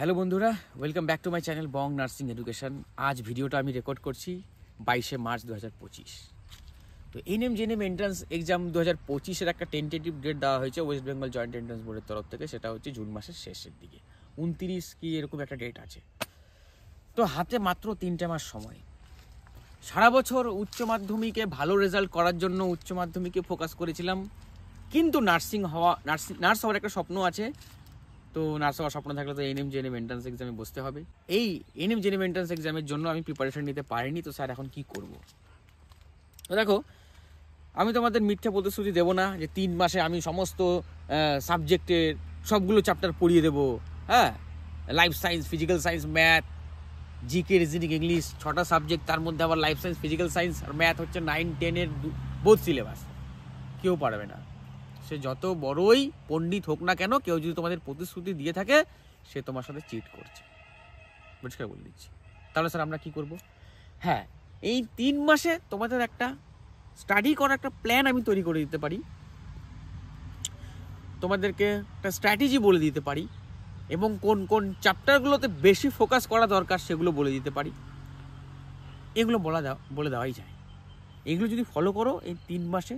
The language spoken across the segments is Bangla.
হ্যালো বন্ধুরা, welcome back to my channel Bong nursing education. আজ ভিডিওটা আমি রেকর্ড করছি 22শে মার্চ 2025। তো এনএম জেএনএম এন্ট্রান্স এক্সাম 2025-এর একটা টেন্টেটিভ ডেট দেওয়া হয়েছে ওয়েস্ট বেঙ্গল জয়েন্ট এন্ট্রান্স বোর্ডের তরফ থেকে। সেটা হচ্ছে জুন মাসের শেষের দিকে, 29 কি এরকম একটা ডেট আছে। তো হাতে মাত্র 3টে মাস সময়। সারা বছর উচ্চ মাধ্যমিকে ভালো রেজাল্ট করার জন্য উচ্চ মাধ্যমিকে ফোকাস করেছিলাম, কিন্তু নার্স হওয়ার একটা স্বপ্ন আছে। তো নার্স হওয়ার স্বপ্ন থাকলে তো এনএম জেএনএম এন্ট্রান্স এক্সামে বসতে হবে। এই এনএম জেএনএম এন্ট্রান্স এক্সামের জন্য আমি প্রিপারেশন নিতে পারিনি। তো স্যার এখন কি করব? দেখো, আমি তোমাদের মিথ্যা প্রতিশ্রুতি দেবো না যে 3 মাসে আমি সমস্ত সাবজেক্টের সবগুলো চ্যাপ্টার পড়িয়ে দেবো। হ্যাঁ, life science, physical science, math, GK, reasoning, English, 6টা সাবজেক্ট, তার মধ্যে আবার লাইফ সায়েন্স, ফিজিক্যাল সায়েন্স আর ম্যাথ হচ্ছে 9-10-এর বোধ সিলেবাস। কেউ পারবে না। সে যত বড়ই পণ্ডিত হোক না কেন, কেউ যদি তোমাদের প্রতিশ্রুতি দিয়ে থাকে, সে তোমার সাথে চিট করছে। পরিষ্কার বলে দিচ্ছি। তাহলে স্যার আমরা কি করব? হ্যাঁ, এই 3 মাসে তোমাদের একটা স্টাডি করার একটা প্ল্যান আমি তৈরি করে দিতে পারি, তোমাদেরকে একটা স্ট্র্যাটেজি বলে দিতে পারি, এবং কোন কোন চ্যাপ্টারগুলোতে বেশি ফোকাস করা দরকার সেগুলো বলে দিতে পারি। এগুলো বলে দেওয়াই যায়। এগুলো যদি ফলো করো, এই 3 মাসে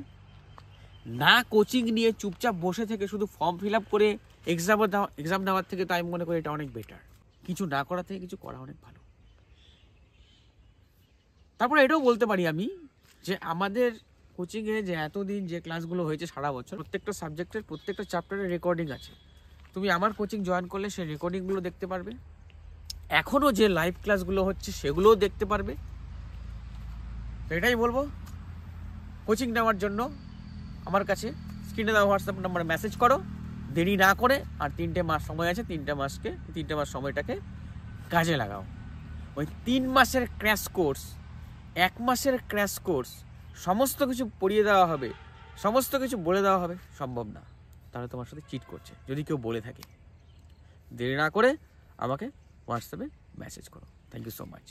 না কোচিং নিয়ে চুপচাপ বসে থেকে শুধু ফর্ম ফিল আপ করে এক্সাম দেওয়ার থেকে তো আমি মনে করি এটা অনেক বেটার। কিছু না করা থেকে কিছু করা অনেক ভালো। তারপরে এটাও বলতে পারি আমি যে আমাদের কোচিংয়ে যে এতদিন যে ক্লাসগুলো হয়েছে সারা বছর, প্রত্যেকটা সাবজেক্টের প্রত্যেকটা চ্যাপ্টারের রেকর্ডিং আছে। তুমি আমার কোচিং জয়েন করলে সেই রেকর্ডিংগুলো দেখতে পারবে। এখনও যে লাইভ ক্লাসগুলো হচ্ছে সেগুলোও দেখতে পারবে। তো এটাই বলবো, কোচিং নেওয়ার জন্য আমার কাছে স্ক্রিনে দেওয়া হোয়াটসঅ্যাপ নাম্বারে মেসেজ করো, দেরি না করে। আর 3টে মাস সময় আছে, 3টে মাস সময়টাকে কাজে লাগাও। ওই 3 মাসের ক্র্যাশ কোর্স, 1 মাসের ক্র্যাশ কোর্স, সমস্ত কিছু পড়িয়ে দেওয়া হবে, সমস্ত কিছু বলে দেওয়া হবে, সম্ভব না। তাহলে তোমার সাথে চিট করছে যদি কেউ বলে থাকে। দেরি না করে আমাকে হোয়াটসঅ্যাপে মেসেজ করো। Thank you so much.